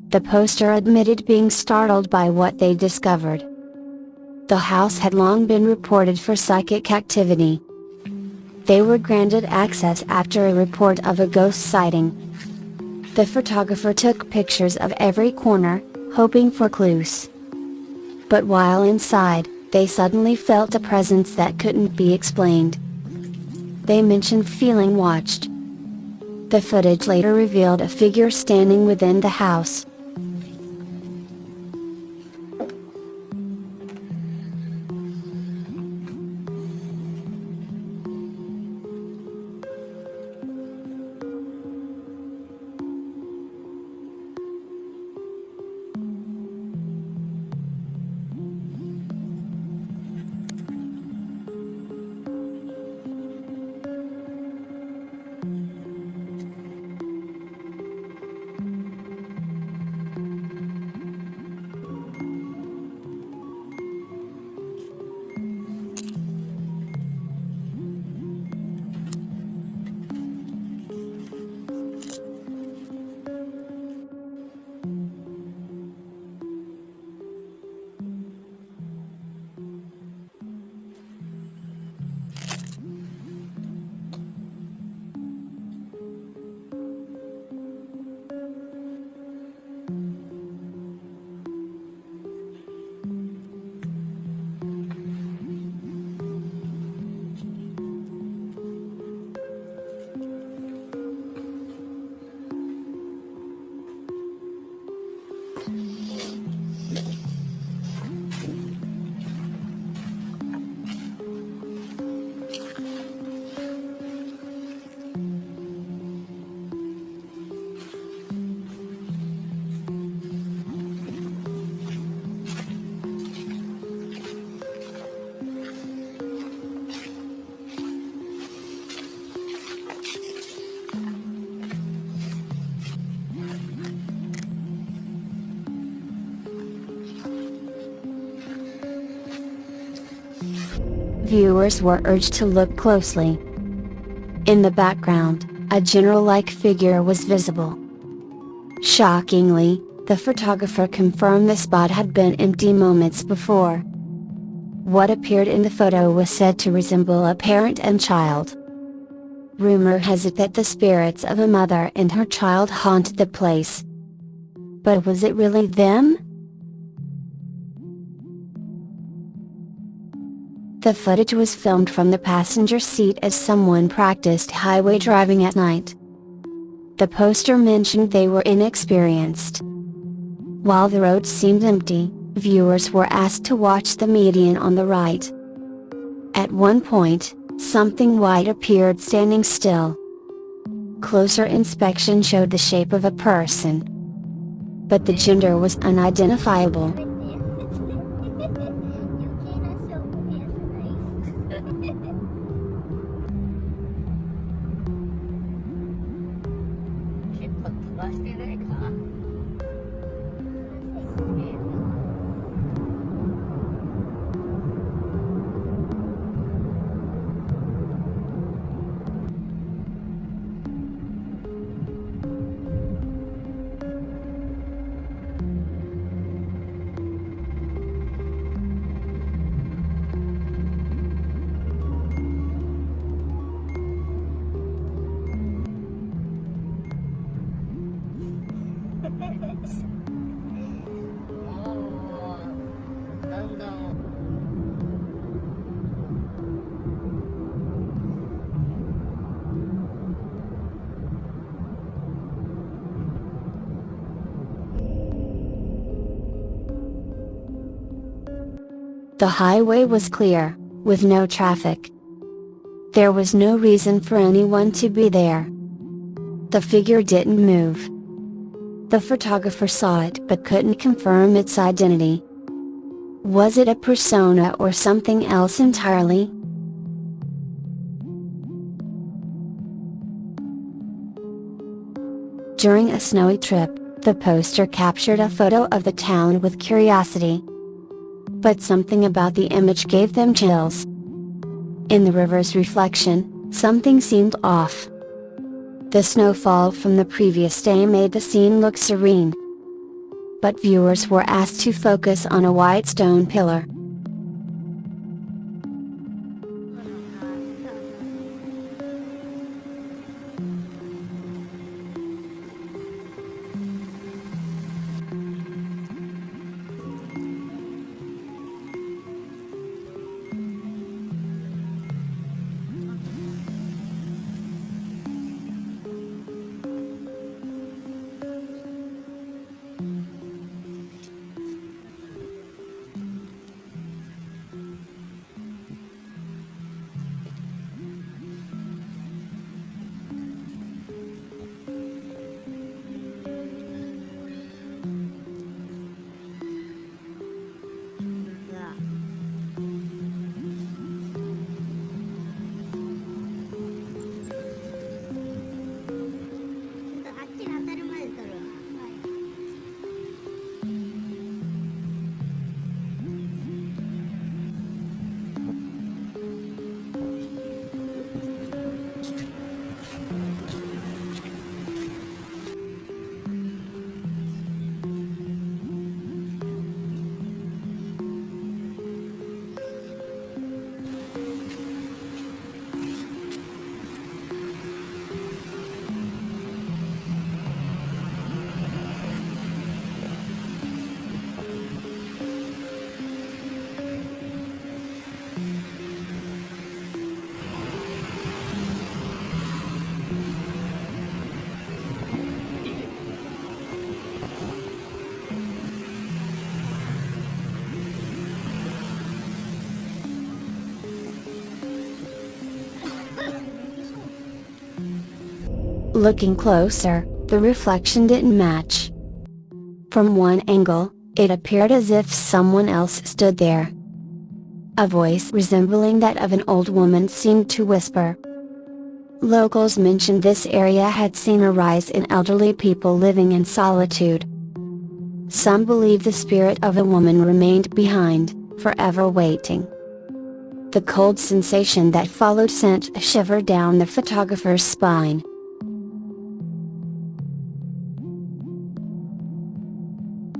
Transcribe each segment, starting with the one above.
The poster admitted being startled by what they discovered. The house had long been reported for psychic activity. They were granted access after a report of a ghost sighting. The photographer took pictures of every corner, hoping for clues. But while inside, they suddenly felt a presence that couldn't be explained. They mentioned feeling watched. The footage later revealed a figure standing within the house. Viewers were urged to look closely. In the background, a general-like figure was visible. Shockingly, the photographer confirmed the spot had been empty moments before. What appeared in the photo was said to resemble a parent and child. Rumor has it that the spirits of a mother and her child haunted the place. But was it really them? The footage was filmed from the passenger seat as someone practiced highway driving at night. The poster mentioned they were inexperienced. While the road seemed empty, viewers were asked to watch the median on the right. At one point, something white appeared standing still. Closer inspection showed the shape of a person, but the gender was unidentifiable. The highway was clear, with no traffic. There was no reason for anyone to be there. The figure didn't move. The photographer saw it but couldn't confirm its identity. Was it a persona or something else entirely? During a snowy trip, the poster captured a photo of the town with curiosity. But something about the image gave them chills. In the river's reflection, something seemed off. The snowfall from the previous day made the scene look serene. but viewers were asked to focus on a white stone pillar. Looking closer, the reflection didn't match. From one angle, it appeared as if someone else stood there. A voice resembling that of an old woman seemed to whisper. Locals mentioned this area had seen a rise in elderly people living in solitude. Some believe the spirit of a woman remained behind, forever waiting. The cold sensation that followed sent a shiver down the photographer's spine.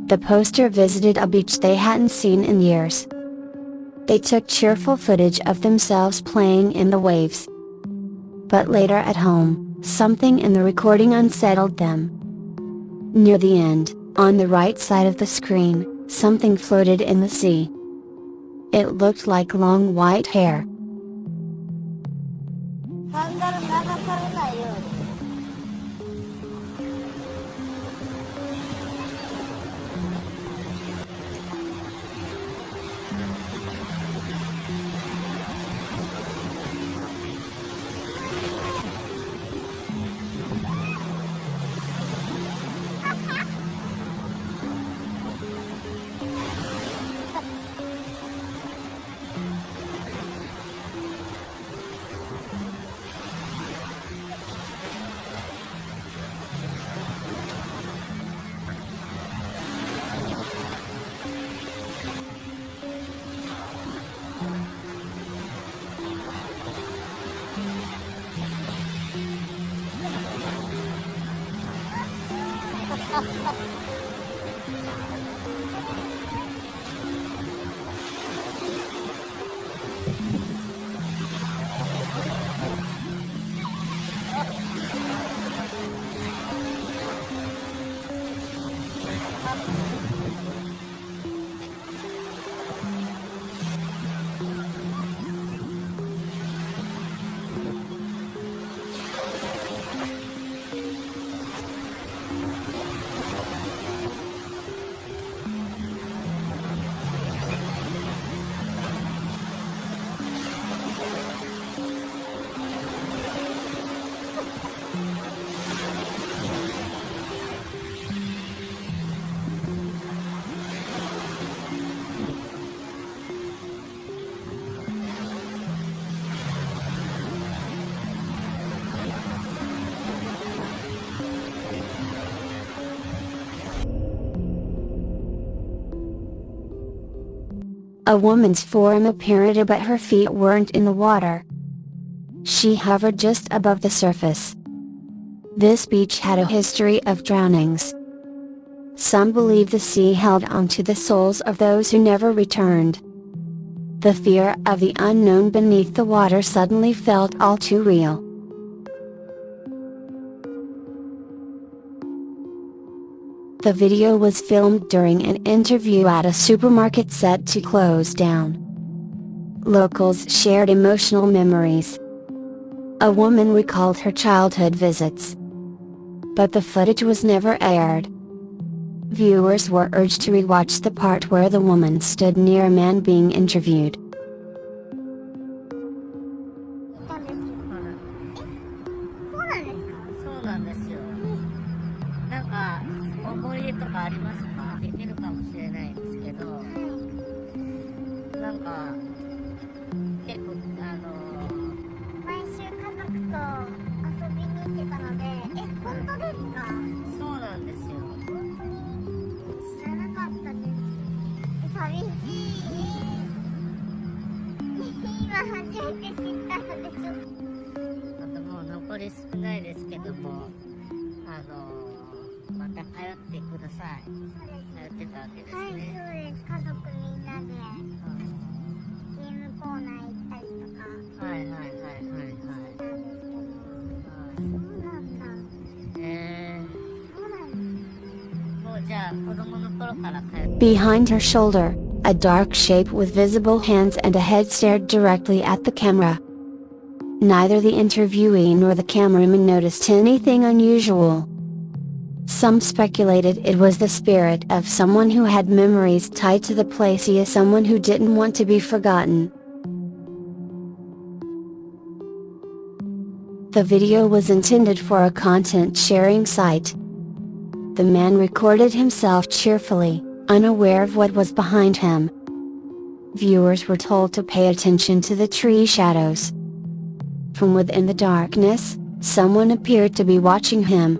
The poster visited a beach they hadn't seen in years. They took cheerful footage of themselves playing in the waves. But later at home, something in the recording unsettled them. Near the end, on the right side of the screen, something floated in the sea. It looked like long white hair. A woman's form appeared, but her feet weren't in the water. She hovered just above the surface. This beach had a history of drownings. Some believe the sea held onto the souls of those who never returned. The fear of the unknown beneath the water suddenly felt all too real. The video was filmed during an interview at a supermarket set to close down. Locals shared emotional memories. A woman recalled her childhood visits, but the footage was never aired. Viewers were urged to rewatch the part where the woman stood near a man being interviewed. Behind her shoulder, a dark shape with visible hands and a head stared directly at the camera. Neither the interviewee nor the cameraman noticed anything unusual. Some speculated it was the spirit of someone who had memories tied to the place, he is someone who didn't want to be forgotten. The video was intended for a content-sharing site. The man recorded himself cheerfully, unaware of what was behind him. Viewers were told to pay attention to the tree shadows. From within the darkness, someone appeared to be watching him.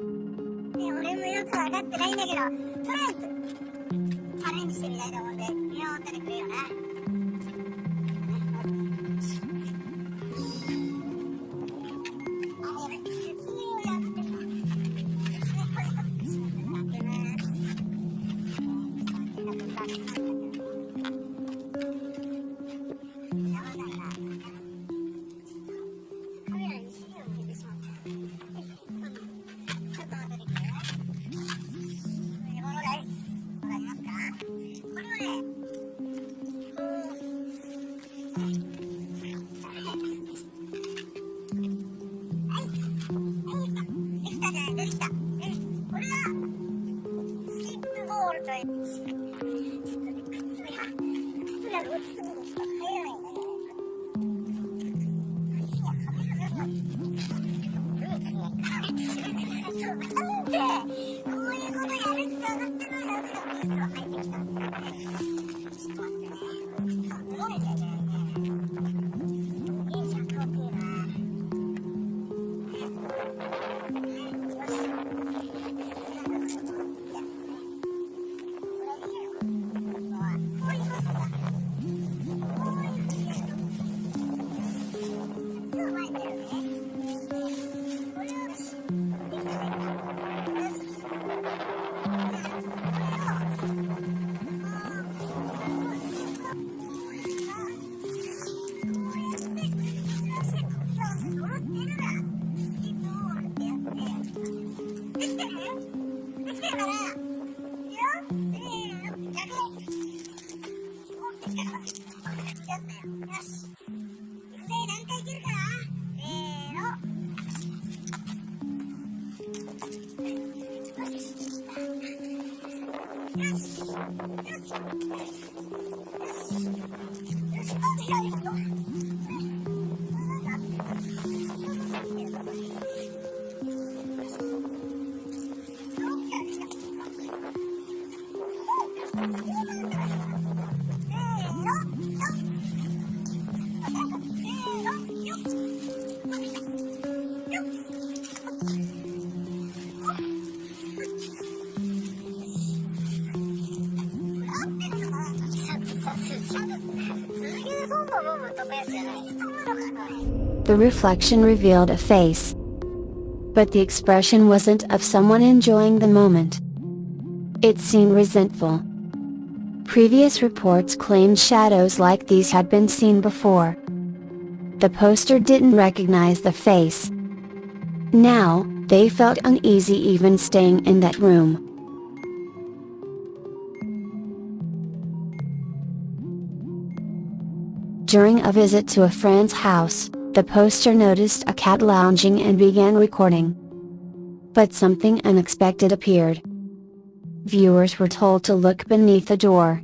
The reflection revealed a face, but the expression wasn't of someone enjoying the moment. It seemed resentful. Previous reports claimed shadows like these had been seen before. The poster didn't recognize the face. Now, they felt uneasy even staying in that room. During a visit to a friend's house, the poster noticed a cat lounging and began recording. But something unexpected appeared. Viewers were told to look beneath the door.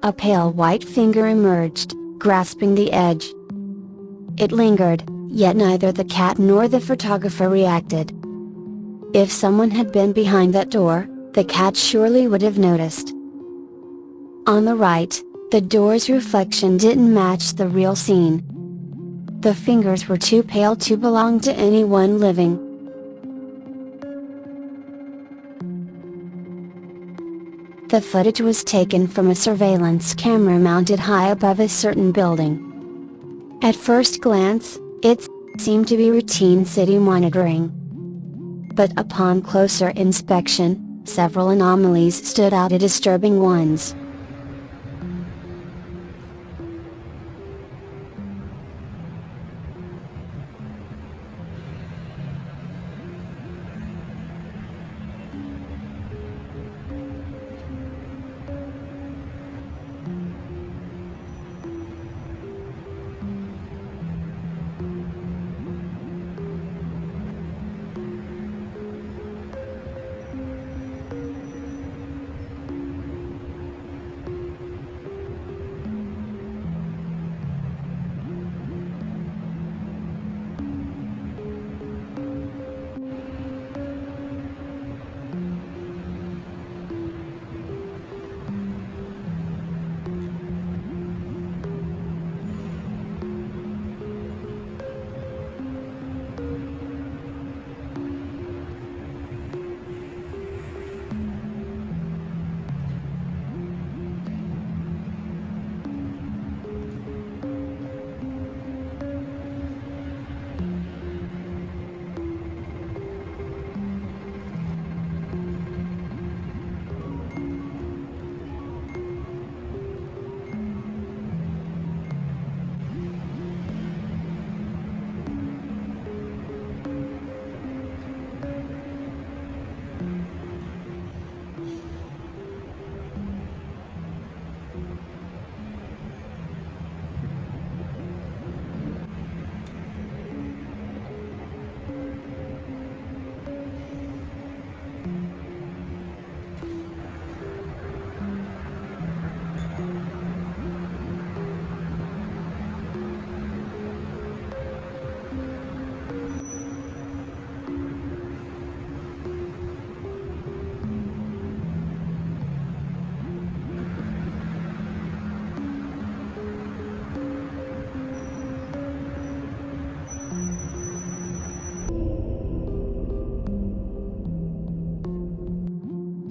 A pale white finger emerged, grasping the edge. It lingered, yet neither the cat nor the photographer reacted. If someone had been behind that door, the cat surely would have noticed. On the right, the door's reflection didn't match the real scene. The fingers were too pale to belong to anyone living. The footage was taken from a surveillance camera mounted high above a certain building. At first glance, it seemed to be routine city monitoring. But upon closer inspection, several anomalies stood out as disturbing ones.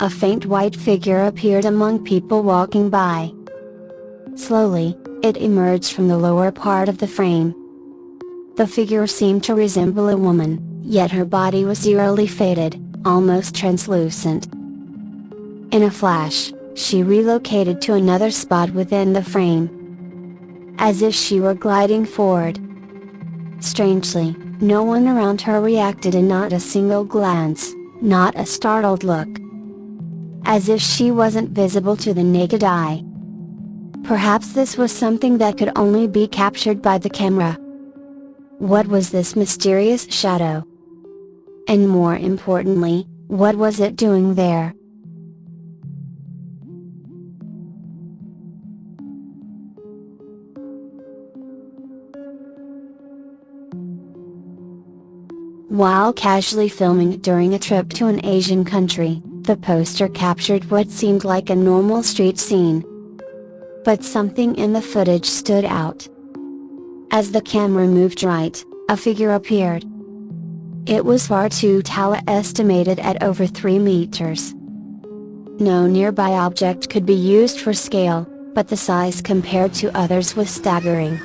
a faint white figure appeared among people walking by. Slowly, it emerged from the lower part of the frame. The figure seemed to resemble a woman, yet her body was eerily faded, almost translucent. In a flash, she relocated to another spot within the frame, as if she were gliding forward. Strangely, no one around her reacted, and not a single glance, not a startled look. As if she wasn't visible to the naked eye. Perhaps this was something that could only be captured by the camera. What was this mysterious shadow? And more importantly, what was it doing there? While casually filming during a trip to an Asian country, the poster captured what seemed like a normal street scene. But something in the footage stood out. As the camera moved right, a figure appeared. It was far too tall, estimated at over 3 meters. No nearby object could be used for scale, but the size compared to others was staggering.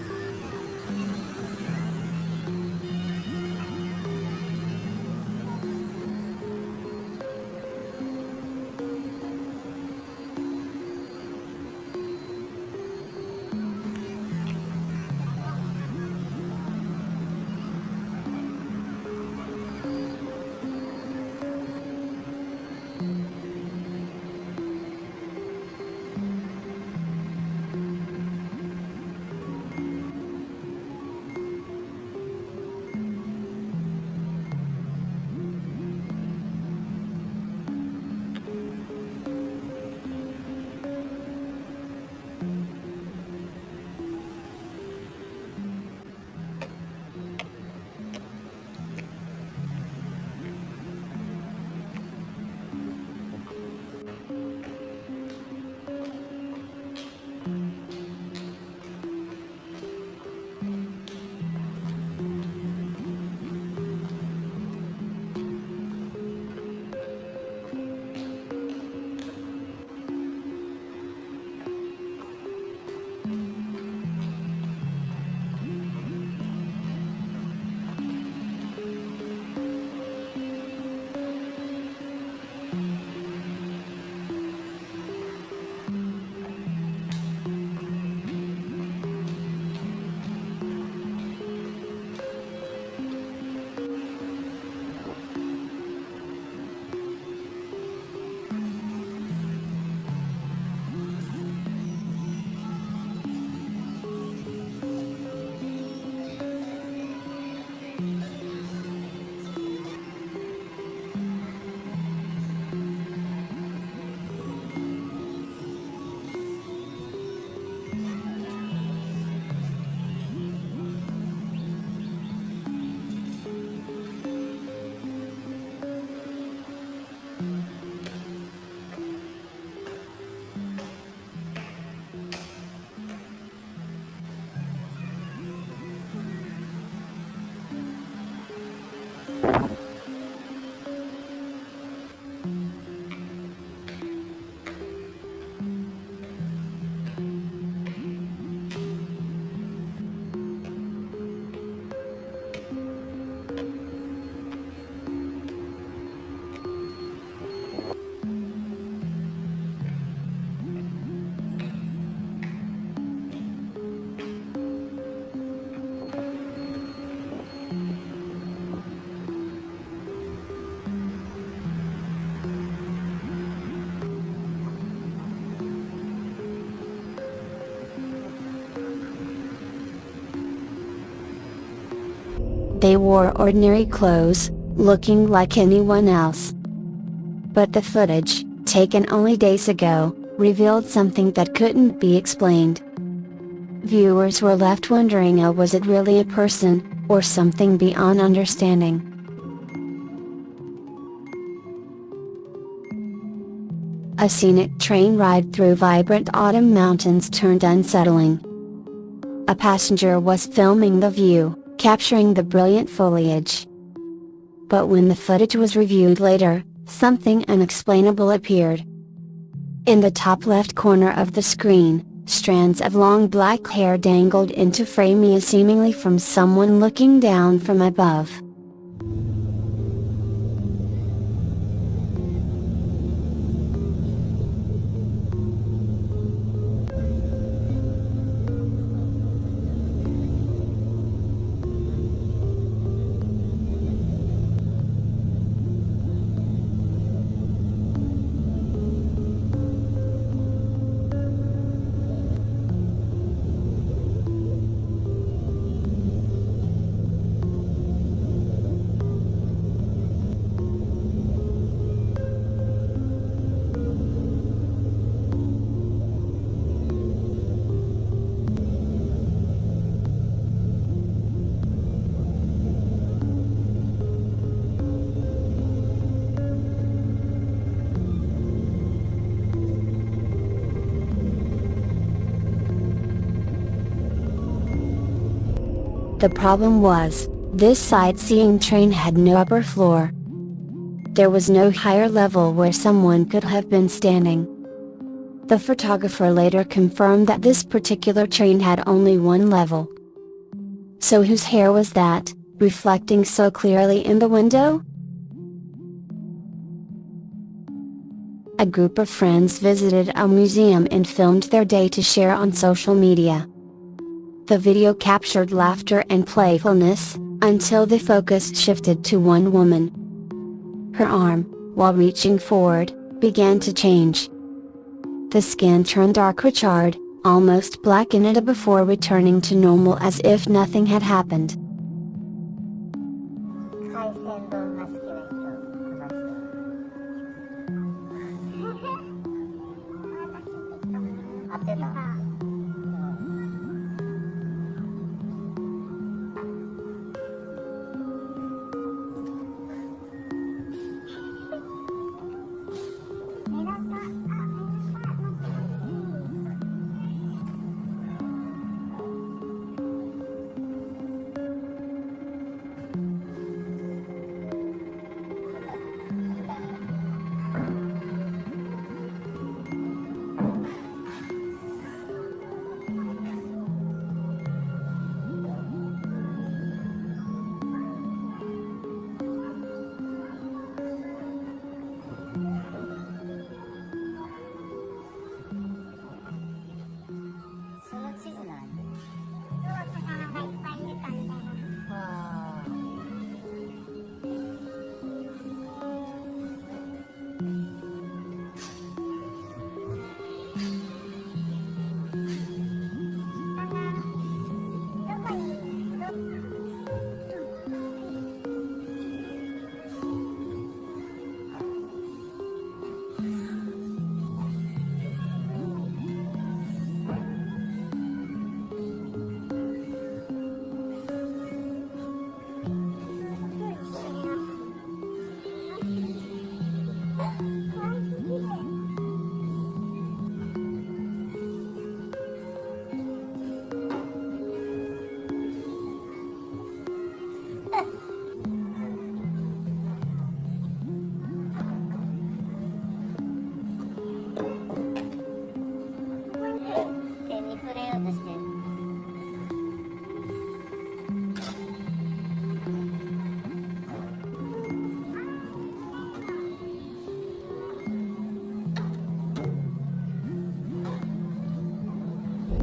They wore ordinary clothes, looking like anyone else. But the footage, taken only days ago, revealed something that couldn't be explained. Viewers were left wondering, was it really a person, or something beyond understanding? A scenic train ride through vibrant autumn mountains turned unsettling. A passenger was filming the view, capturing the brilliant foliage. But when the footage was reviewed later, something unexplainable appeared. In the top left corner of the screen, strands of long black hair dangled into frame seemingly from someone looking down from above. The problem was, this sightseeing train had no upper floor. There was no higher level where someone could have been standing. The photographer later confirmed that this particular train had only one level. So whose hair was that, reflecting so clearly in the window? A group of friends visited a museum and filmed their day to share on social media. The video captured laughter and playfulness, until the focus shifted to one woman. Her arm, while reaching forward, began to change. The skin turned darker charred, almost blackened before returning to normal as if nothing had happened.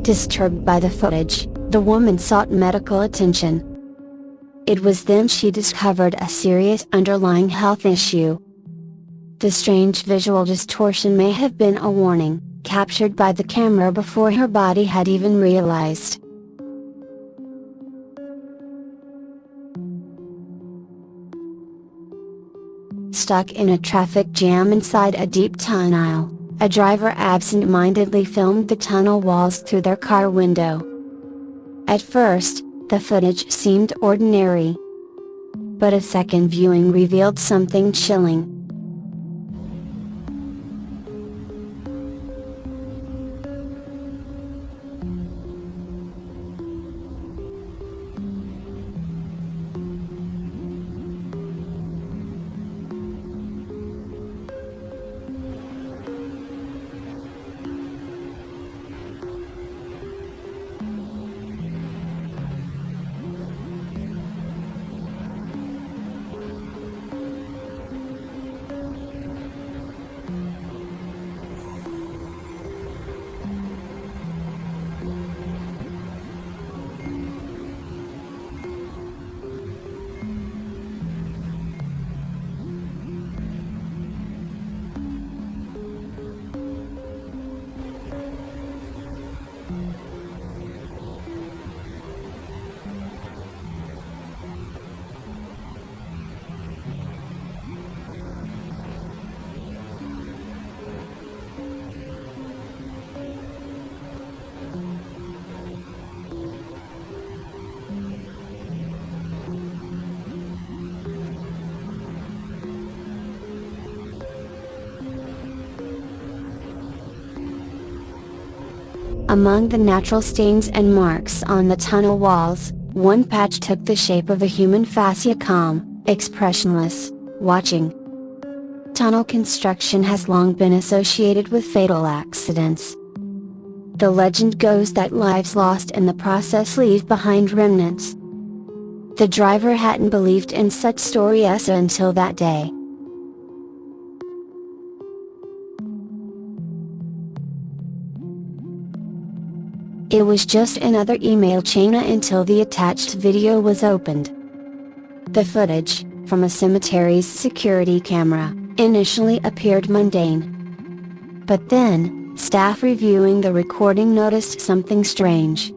Disturbed by the footage, the woman sought medical attention. It was then she discovered a serious underlying health issue. The strange visual distortion may have been a warning, captured by the camera before her body had even realized. Stuck in a traffic jam inside a deep tunnel, a driver absent-mindedly filmed the tunnel walls through their car window. At first, the footage seemed ordinary. But a second viewing revealed something chilling. Among the natural stains and marks on the tunnel walls, one patch took the shape of a human fascia, calm, expressionless, watching. Tunnel construction has long been associated with fatal accidents. The legend goes that lives lost in the process leave behind remnants. The driver hadn't believed in such stories until that day. It was just another email chain until the attached video was opened. The footage, from a cemetery's security camera, initially appeared mundane. But then, staff reviewing the recording noticed something strange.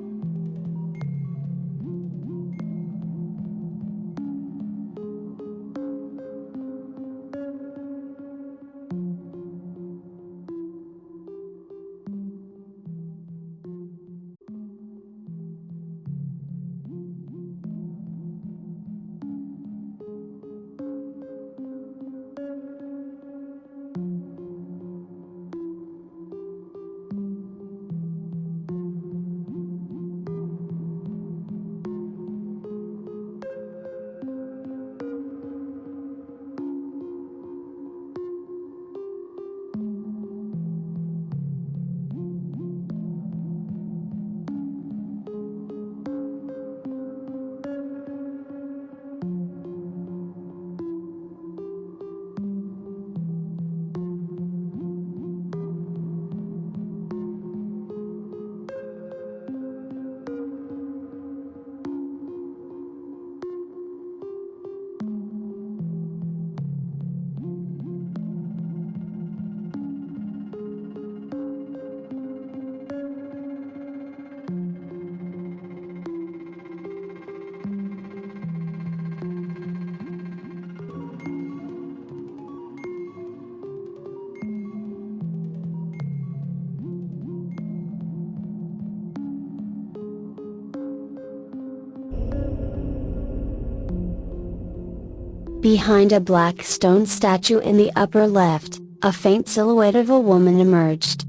Behind a black stone statue in the upper left, a faint silhouette of a woman emerged.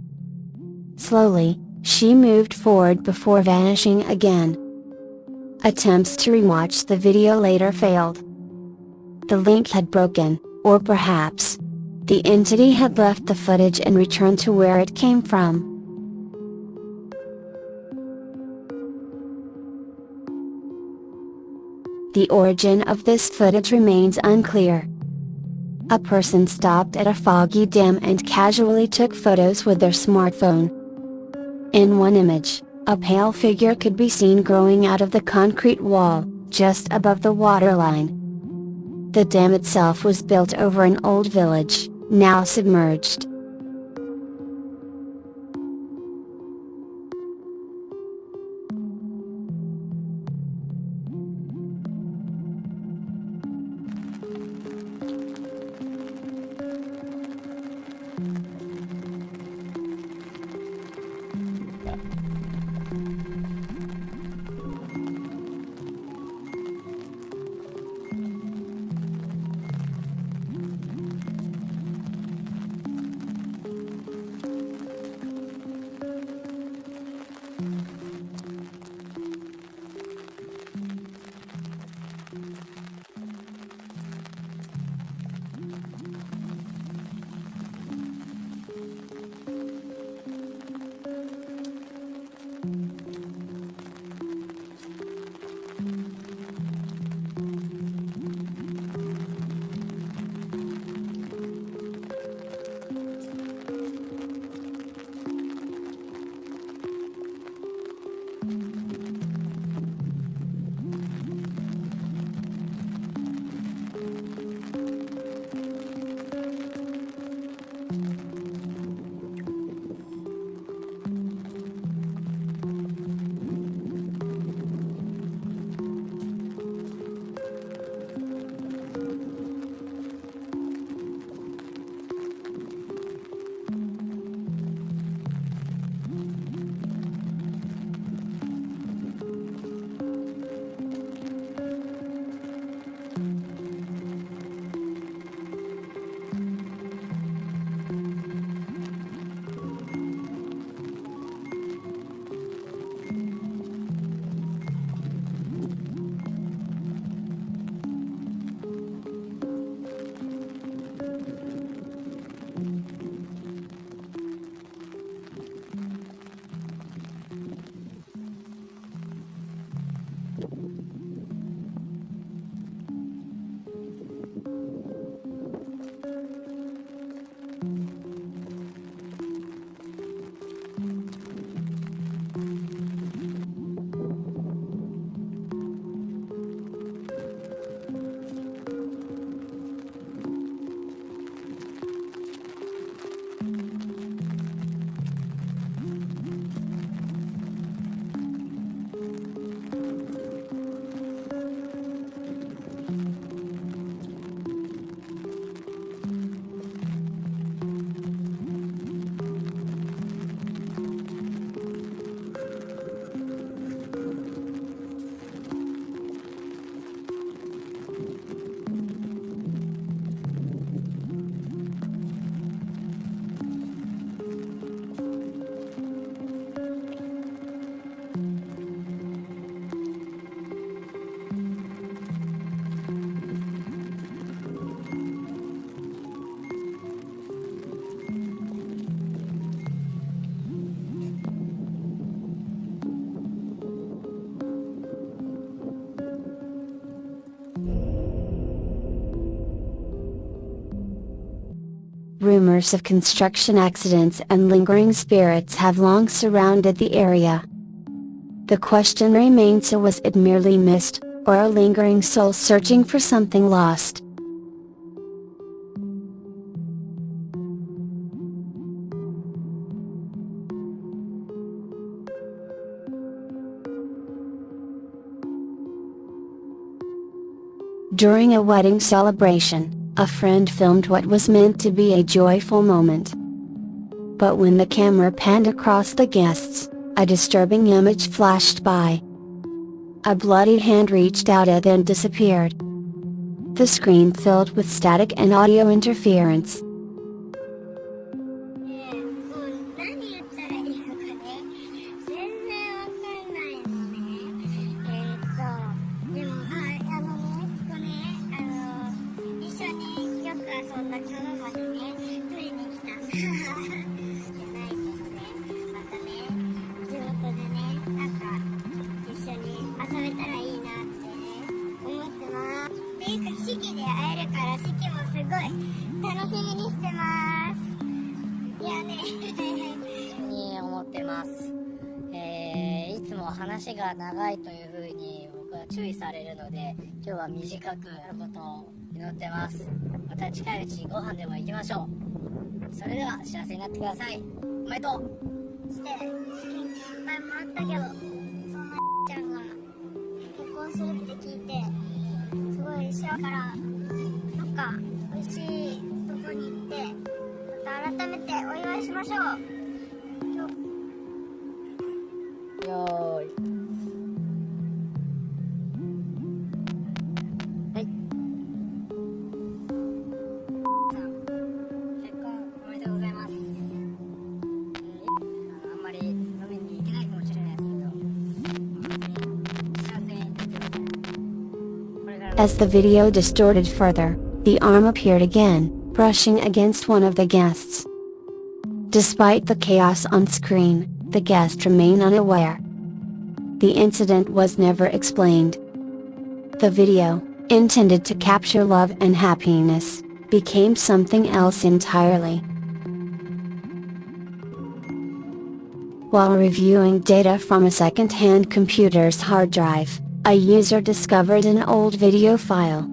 Slowly, she moved forward before vanishing again. Attempts to rewatch the video later failed. The link had broken, or perhaps, the entity had left the footage and returned to where it came from. The origin of this footage remains unclear. A person stopped at a foggy dam and casually took photos with their smartphone. In one image, a pale figure could be seen growing out of the concrete wall, just above the waterline. The dam itself was built over an old village, now submerged. Rumors of construction accidents and lingering spirits have long surrounded the area. The question remains, so was it merely mist, or a lingering soul searching for something lost? During a wedding celebration, a friend filmed what was meant to be a joyful moment. But when the camera panned across the guests, a disturbing image flashed by. A bloodied hand reached out and then disappeared. The screen filled with static and audio interference.いつも話が長いというふうに僕は注意されるので、今日は短くなることを祈ってます。また近いうちご飯でも行きましょう。それでは幸せになってください。おめでとう。して元気いっぱいもらったけど、そんなちゃんが結婚するって聞いて、すごい幸せからどっか美味しいとこに行って、また改めてお祝いしましょう。よーい。はい。さん、結婚おめでとうございます。あんまり飲みに行けないかもしれないですけど、幸せになってください。As the video distorted further, the arm appeared again, brushing against one of the guests. Despite the chaos on screen, the guest remained unaware. The incident was never explained. The video, intended to capture love and happiness, became something else entirely. While reviewing data from a second-hand computer's hard drive, a user discovered an old video file.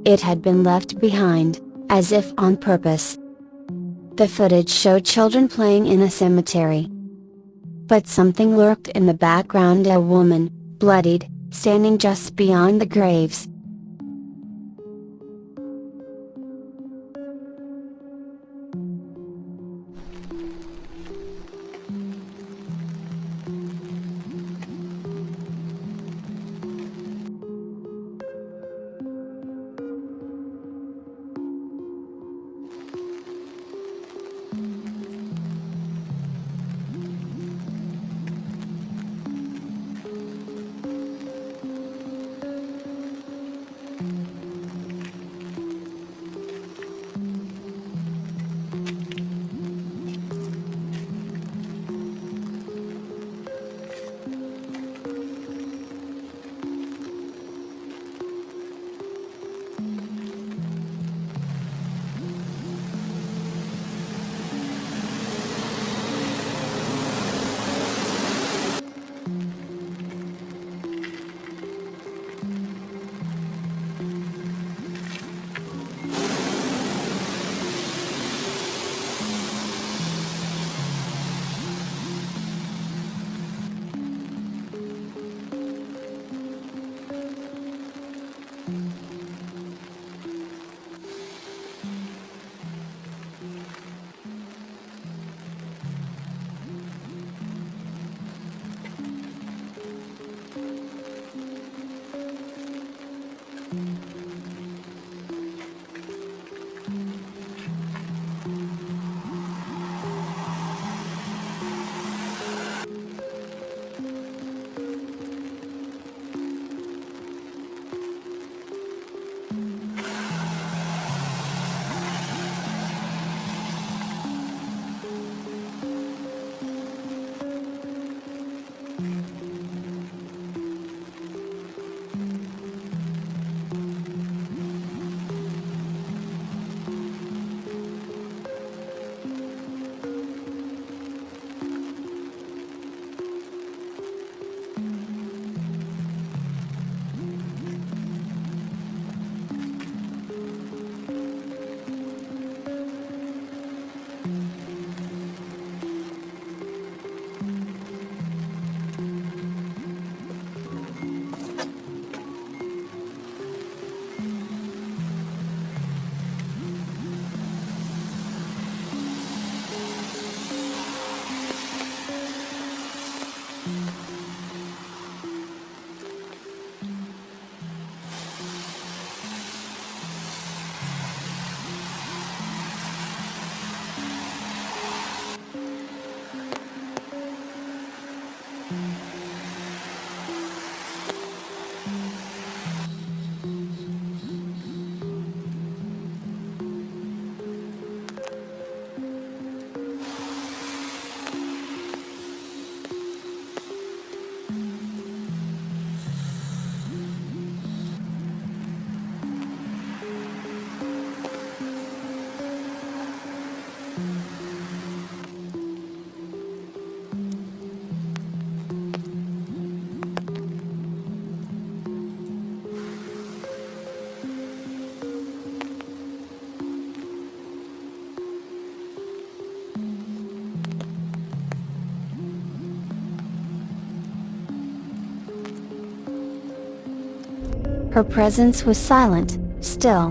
It had been left behind, as if on purpose. The footage showed children playing in a cemetery. But something lurked in the background, a woman, bloodied, standing just beyond the graves. Her presence was silent, still.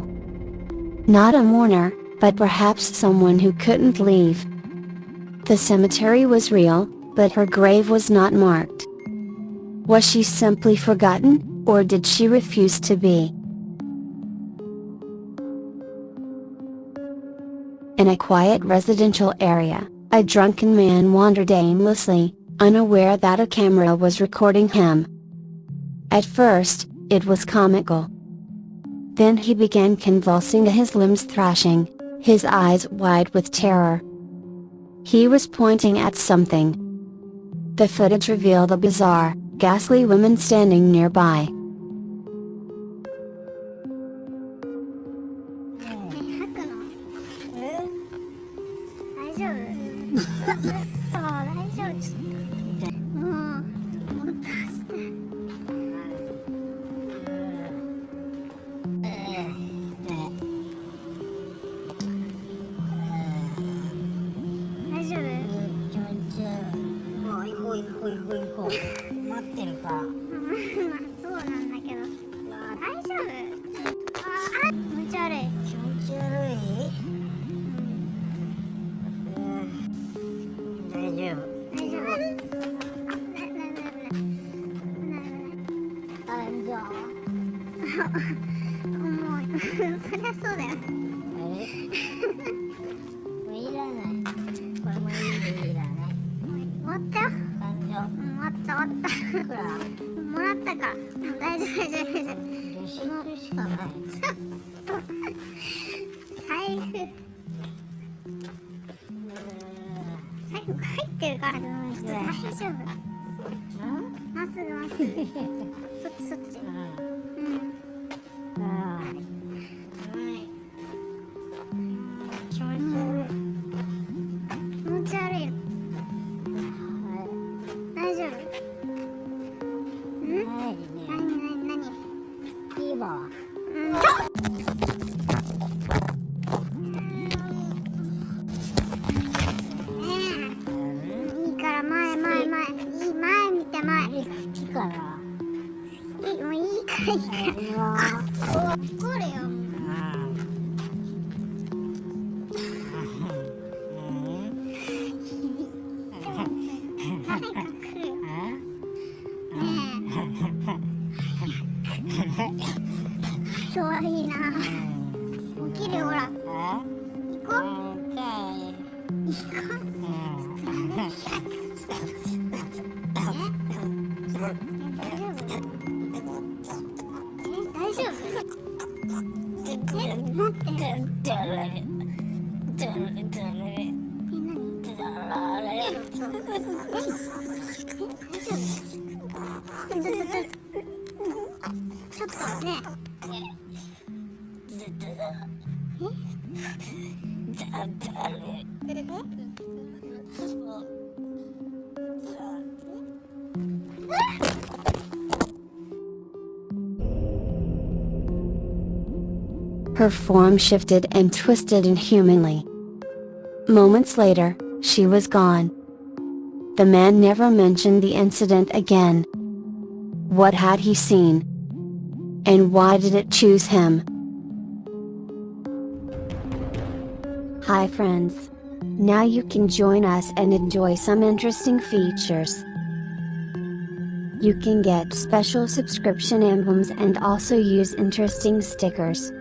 Not a mourner, but perhaps someone who couldn't leave. The cemetery was real, but her grave was not marked. Was she simply forgotten, or did she refuse to be? In a quiet residential area, a drunken man wandered aimlessly, unaware that a camera was recording him. At first, it was comical. Then he began convulsing, his limbs thrashing, his eyes wide with terror. He was pointing at something. The footage revealed a bizarre, ghastly woman standing nearby. Her form shifted and twisted inhumanly. Moments later, she was gone. The man never mentioned the incident again. What had he seen? And why did it choose him? Hi friends! Now you can join us and enjoy some interesting features. You can get special subscription emblems and also use interesting stickers.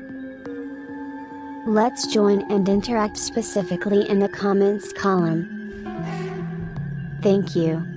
Let's join and interact specifically in the comments column. Thank you.